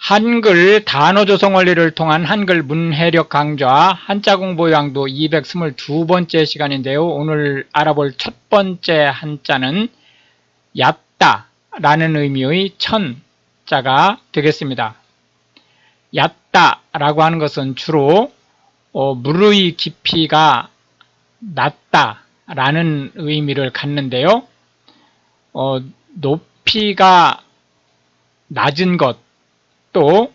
한글 단어 조성 원리를 통한 한글 문해력 강좌 한자 공부 요약도 222번째 시간인데요. 오늘 알아볼 첫 번째 한자는 얕다 라는 의미의 천자가 되겠습니다. 얕다 라고 하는 것은 주로 물의 깊이가 낮다 라는 의미를 갖는데요. 높이가 낮은 것, 또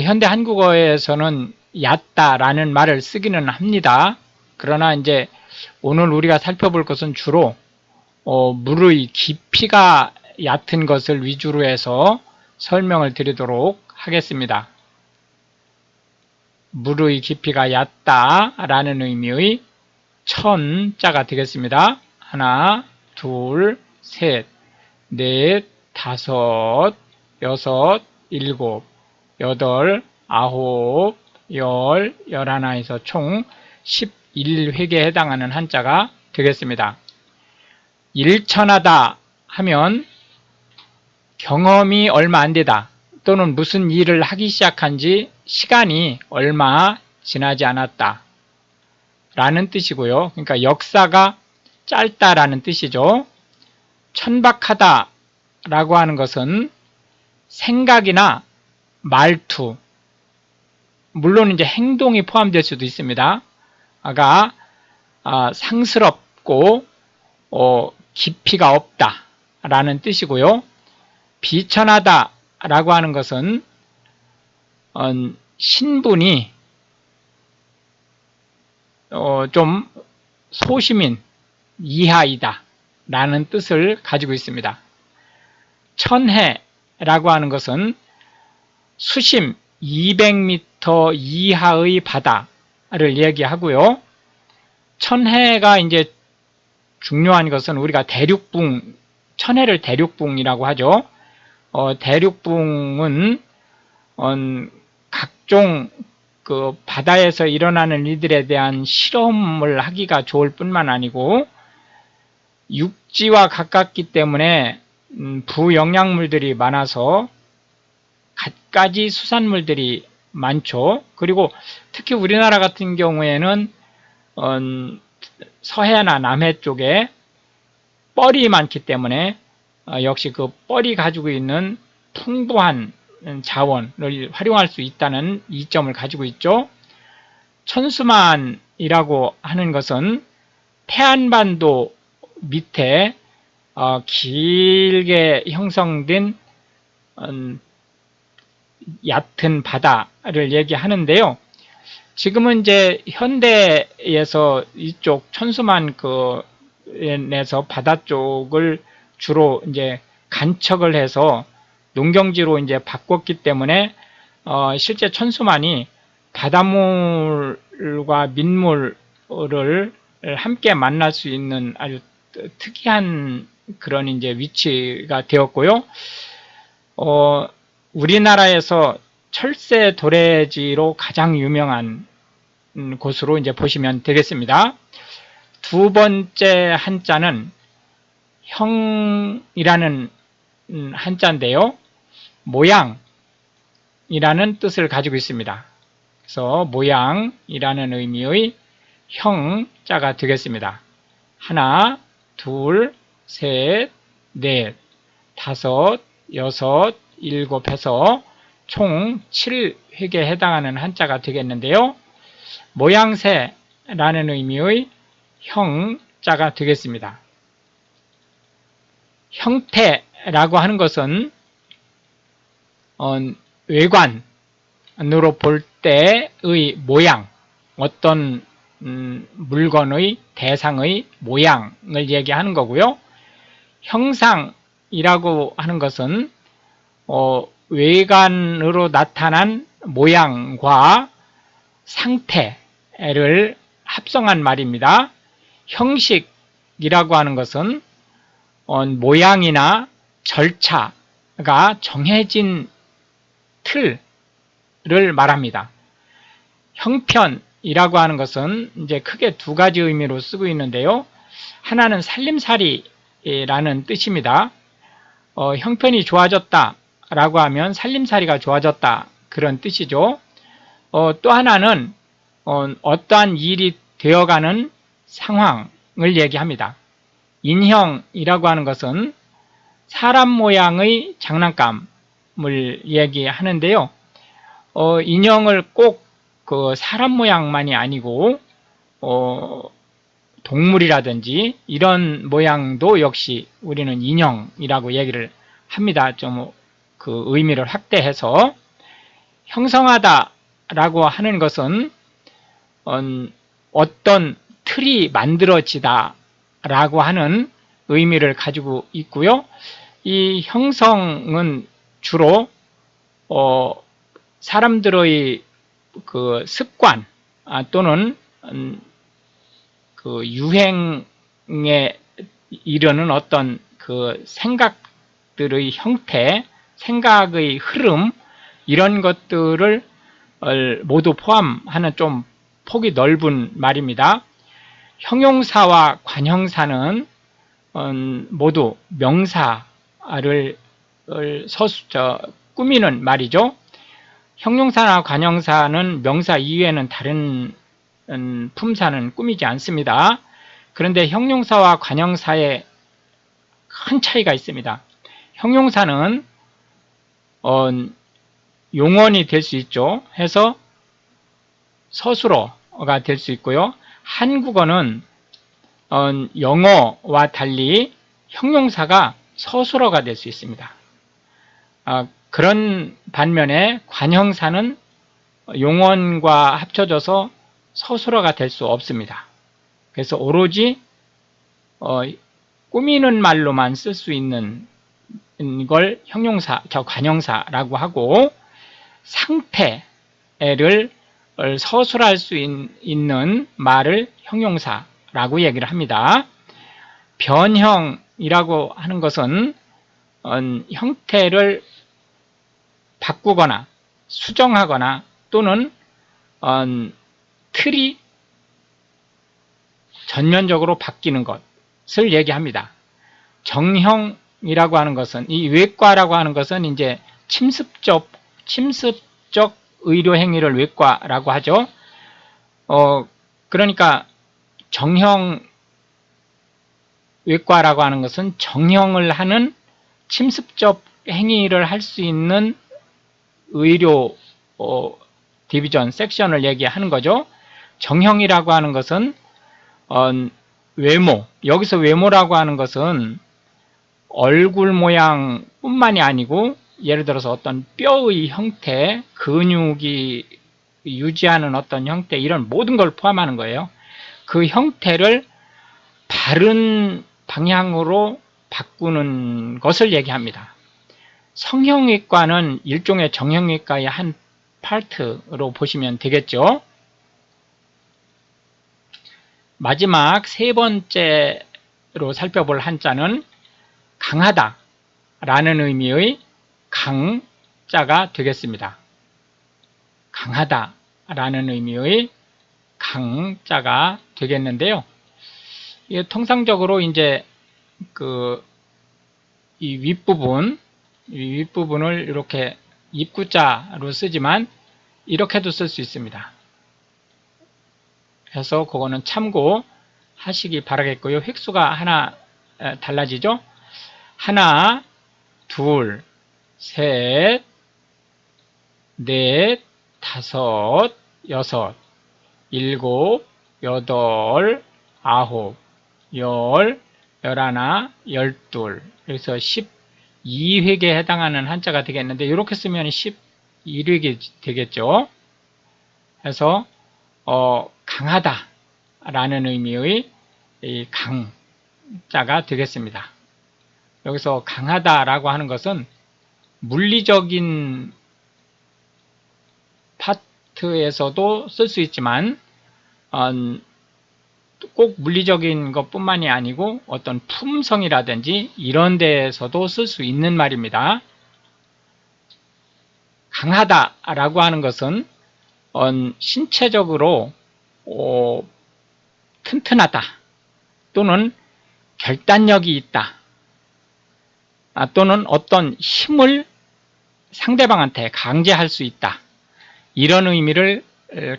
현대 한국어에서는 얕다라는 말을 쓰기는 합니다. 그러나 이제 오늘 우리가 살펴볼 것은 주로 물의 깊이가 얕은 것을 위주로 해서 설명을 드리도록 하겠습니다. 물의 깊이가 얕다라는 의미의 천자가 되겠습니다. 하나, 둘, 셋, 넷, 다섯, 여섯, 일곱, 여덟, 아홉, 열, 열하나에서 총 11획에 해당하는 한자가 되겠습니다. 일천하다 하면 경험이 얼마 안 되다 또는 무슨 일을 하기 시작한 지 시간이 얼마 지나지 않았다 라는 뜻이고요. 그러니까 역사가 짧다라는 뜻이죠. 천박하다 라고 하는 것은 생각이나 말투, 물론 이제 행동이 포함될 수도 있습니다. 가 상스럽고 깊이가 없다 라는 뜻이고요. 비천하다 라고 하는 것은 신분이 좀 소시민 이하이다 라는 뜻을 가지고 있습니다. 천해라고 하는 것은 수심 200m 이하의 바다를 얘기하고요. 천해가 이제 중요한 것은 우리가 대륙붕, 천해를 대륙붕이라고 하죠. 대륙붕은 각종 그 바다에서 일어나는 일들에 대한 실험을 하기가 좋을 뿐만 아니고 육지와 가깝기 때문에 부영양물들이 많아서 갖가지 수산물들이 많죠. 그리고 특히 우리나라 같은 경우에는 서해나 남해 쪽에 뻘이 많기 때문에 역시 그 뻘이 가지고 있는 풍부한 자원을 활용할 수 있다는 이점을 가지고 있죠. 천수만이라고 하는 것은 태안반도 밑에 길게 형성된 얕은 바다를 얘기하는데요. 지금은 이제 현대에서 이쪽 천수만 에서 바다 쪽을 주로 이제 간척을 해서 농경지로 이제 바꿨기 때문에 실제 천수만이 바닷물과 민물을 함께 만날 수 있는 아주 특이한 그런 이제 위치가 되었고요. 우리나라에서 철새 도래지로 가장 유명한 곳으로 이제 보시면 되겠습니다. 두 번째 한자는 형이라는 한자인데요. 모양이라는 뜻을 가지고 있습니다. 그래서 모양이라는 의미의 형자가 되겠습니다. 하나, 둘, 셋, 넷, 다섯, 여섯, 일곱 해서 총 7획에 해당하는 한자가 되겠는데요. 모양새라는 의미의 형자가 되겠습니다. 형태라고 하는 것은 외관으로 볼 때의 모양, 어떤 물건의 대상의 모양을 얘기하는 거고요. 형상이라고 하는 것은 외관으로 나타난 모양과 상태를 합성한 말입니다. 형식이라고 하는 것은 모양이나 절차가 정해진 틀을 말합니다. 형편이라고 하는 것은 이제 크게 두 가지 의미로 쓰고 있는데요. 하나는 살림살이라는 뜻입니다. 형편이 좋아졌다 라고 하면 살림살이가 좋아졌다, 그런 뜻이죠. 또 하나는 어떠한 일이 되어가는 상황을 얘기합니다. 인형이라고 하는 것은 사람 모양의 장난감을 얘기하는데요. 인형을 꼭 그 사람 모양만이 아니고 동물이라든지 이런 모양도 역시 우리는 인형이라고 얘기를 합니다. 좀 그 의미를 확대해서 형성하다라고 하는 것은 어떤 틀이 만들어지다라고 하는 의미를 가지고 있고요. 이 형성은 주로 사람들의 그 습관 또는 그 유행에 이르는 어떤 그 생각들의 형태, 생각의 흐름, 이런 것들을 모두 포함하는 좀 폭이 넓은 말입니다. 형용사와 관형사는 모두 명사를 꾸미는 말이죠. 형용사나 관형사는 명사 이외에는 다른 품사는 꾸미지 않습니다. 그런데 형용사와 관형사에 큰 차이가 있습니다. 형용사는 용언이 될 수 있죠. 해서 서술어가 될 수 있고요. 한국어는 영어와 달리 형용사가 서술어가 될 수 있습니다. 그런 반면에 관형사는 용언과 합쳐져서 서술어가 될 수 없습니다. 그래서 오로지 꾸미는 말로만 쓸 수 있는 걸 형용사, 관형사라고 하고, 상태를 서술할 수 있는 말을 형용사라고 얘기를 합니다. 변형이라고 하는 것은 형태를 바꾸거나 수정하거나 또는 틀이 전면적으로 바뀌는 것을 얘기합니다. 정형이라고 하는 것은, 이 외과라고 하는 것은 이제 침습적 의료 행위를 외과라고 하죠. 그러니까 정형 외과라고 하는 것은 정형을 하는 침습적 행위를 할 수 있는 의료 디비전, 섹션을 얘기하는 거죠. 정형이라고 하는 것은 외모, 여기서 외모라고 하는 것은 얼굴 모양뿐만이 아니고 예를 들어서 어떤 뼈의 형태, 근육이 유지하는 어떤 형태, 이런 모든 걸 포함하는 거예요. 그 형태를 바른 방향으로 바꾸는 것을 얘기합니다. 성형외과는 일종의 정형외과의 한 파트로 보시면 되겠죠. 마지막 세 번째로 살펴볼 한자는 강하다 라는 의미의 강자가 되겠습니다. 강하다 라는 의미의 강자가 되겠는데요. 통상적으로 이제 이 윗부분을 이렇게 입구자로 쓰지만 이렇게도 쓸 수 있습니다. 그래서 그거는 참고하시기 바라겠고요. 획수가 하나 달라지죠. 하나, 둘, 셋, 넷, 다섯, 여섯, 일곱, 여덟, 아홉, 열, 열하나, 열둘, 그래서 12획에 해당하는 한자가 되겠는데, 이렇게 쓰면 11획이 되겠죠. 그래서 강하다 라는 의미의 이 강자가 되겠습니다. 여기서 강하다 라고 하는 것은 물리적인 파트에서도 쓸 수 있지만 꼭 물리적인 것뿐만이 아니고 어떤 품성이라든지 이런 데에서도 쓸 수 있는 말입니다. 강하다 라고 하는 것은 신체적으로 튼튼하다 또는 결단력이 있다 또는 어떤 힘을 상대방한테 강제할 수 있다. 이런 의미를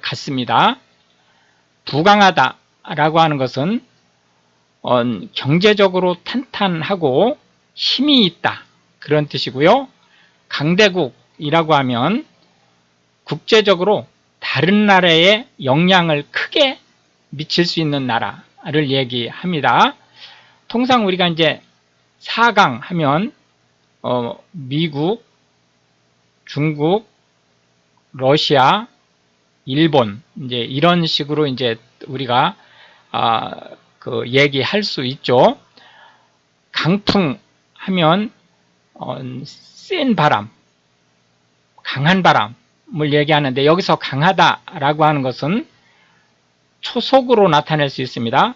갖습니다. 부강하다라고 하는 것은 경제적으로 탄탄하고 힘이 있다. 그런 뜻이고요. 강대국이라고 하면 국제적으로 다른 나라에 영향을 크게 미칠 수 있는 나라를 얘기합니다. 통상 우리가 이제 4강 하면 미국, 중국, 러시아, 일본 이제 이런 식으로 이제 우리가 얘기할 수 있죠. 강풍 하면 센 바람, 강한 바람을 얘기하는데 여기서 강하다라고 하는 것은 초속으로 나타낼 수 있습니다.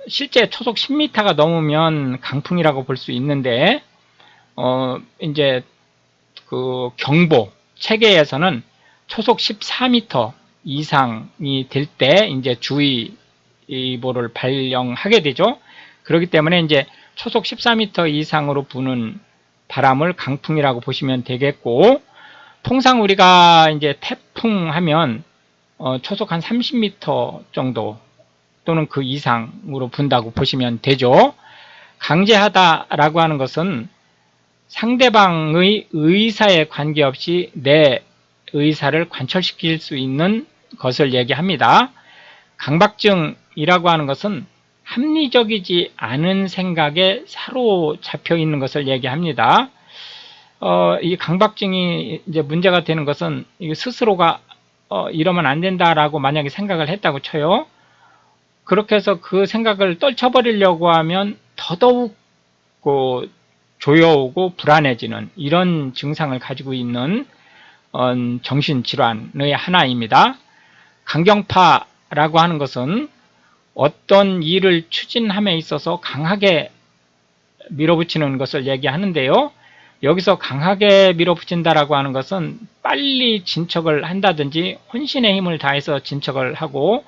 실제 초속 10m가 넘으면 강풍이라고 볼 수 있는데 이제 그 경보 체계에서는 초속 14m 이상이 될 때 이제 주의보를 발령하게 되죠. 그렇기 때문에 이제 초속 14m 이상으로 부는 바람을 강풍이라고 보시면 되겠고, 통상 우리가 이제 태풍 하면 초속 한 30m 정도 또는 그 이상으로 분다고 보시면 되죠. 강제하다라고 하는 것은 상대방의 의사에 관계없이 내 의사를 관철시킬 수 있는 것을 얘기합니다. 강박증이라고 하는 것은 합리적이지 않은 생각에 사로잡혀 있는 것을 얘기합니다. 이 강박증이 이제 문제가 되는 것은 스스로가 이러면 안 된다라고 만약에 생각을 했다고 쳐요. 그렇게 해서 그 생각을 떨쳐버리려고 하면 더더욱 조여오고 불안해지는 이런 증상을 가지고 있는 정신질환의 하나입니다. 강경파라고 하는 것은 어떤 일을 추진함에 있어서 강하게 밀어붙이는 것을 얘기하는데요. 여기서 강하게 밀어붙인다라고 하는 것은 빨리 진척을 한다든지 혼신의 힘을 다해서 진척을 하고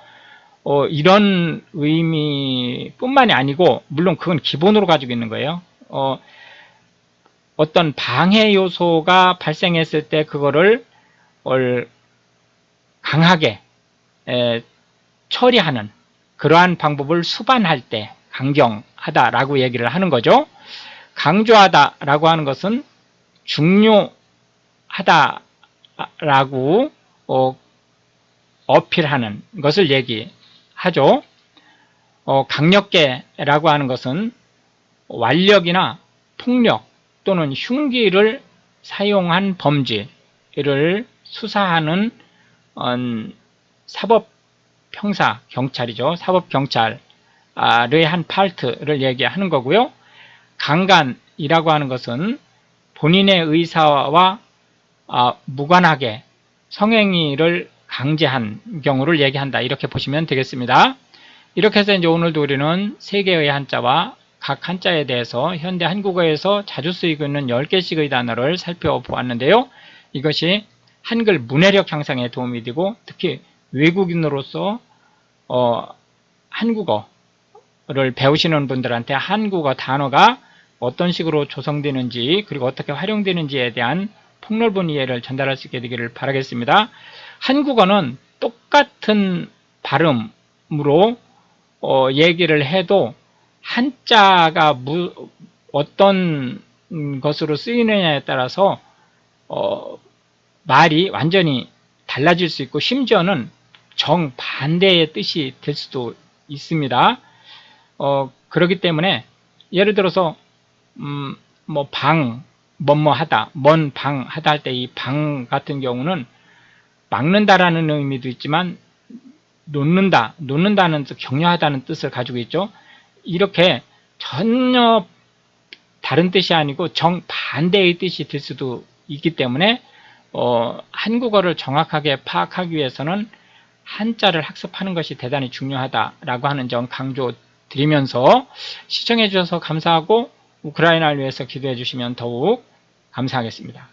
이런 의미뿐만이 아니고, 물론 그건 기본으로 가지고 있는 거예요. 어떤 방해 요소가 발생했을 때 그거를 강하게 처리하는 그러한 방법을 수반할 때 강경하다라고 얘기를 하는 거죠. 강조하다라고 하는 것은 중요하다라고 어필하는 것을 얘기하죠. 강력계라고 하는 것은 완력이나 폭력 또는 흉기를 사용한 범죄를 수사하는 사법형사 경찰이죠. 사법경찰의 한 파트를 얘기하는 거고요. 강간이라고 하는 것은 본인의 의사와 무관하게 성행위를 강제한 경우를 얘기한다. 이렇게 보시면 되겠습니다. 이렇게 해서 이제 오늘도 우리는 3개의 한자와 각 한자에 대해서 현대 한국어에서 자주 쓰이고 있는 10개씩의 단어를 살펴보았는데요. 이것이 한글 문해력 향상에 도움이 되고, 특히 외국인으로서 한국어를 배우시는 분들한테 한국어 단어가 어떤 식으로 조성되는지 그리고 어떻게 활용되는지에 대한 폭넓은 이해를 전달할 수 있게 되기를 바라겠습니다. 한국어는 똑같은 발음으로 얘기를 해도 한자가 어떤 것으로 쓰이느냐에 따라서 말이 완전히 달라질 수 있고, 심지어는 정반대의 뜻이 될 수도 있습니다. 그렇기 때문에 예를 들어서 뭐하다, 먼 방 하다 할 때 이 방 같은 경우는 막는다라는 의미도 있지만 놓는다는 뜻, 격려하다는 뜻을 가지고 있죠. 이렇게 전혀 다른 뜻이 아니고 정반대의 뜻이 될 수도 있기 때문에 한국어를 정확하게 파악하기 위해서는 한자를 학습하는 것이 대단히 중요하다라고 하는 점 강조드리면서, 시청해 주셔서 감사하고 우크라이나를 위해서 기도해 주시면 더욱 감사하겠습니다.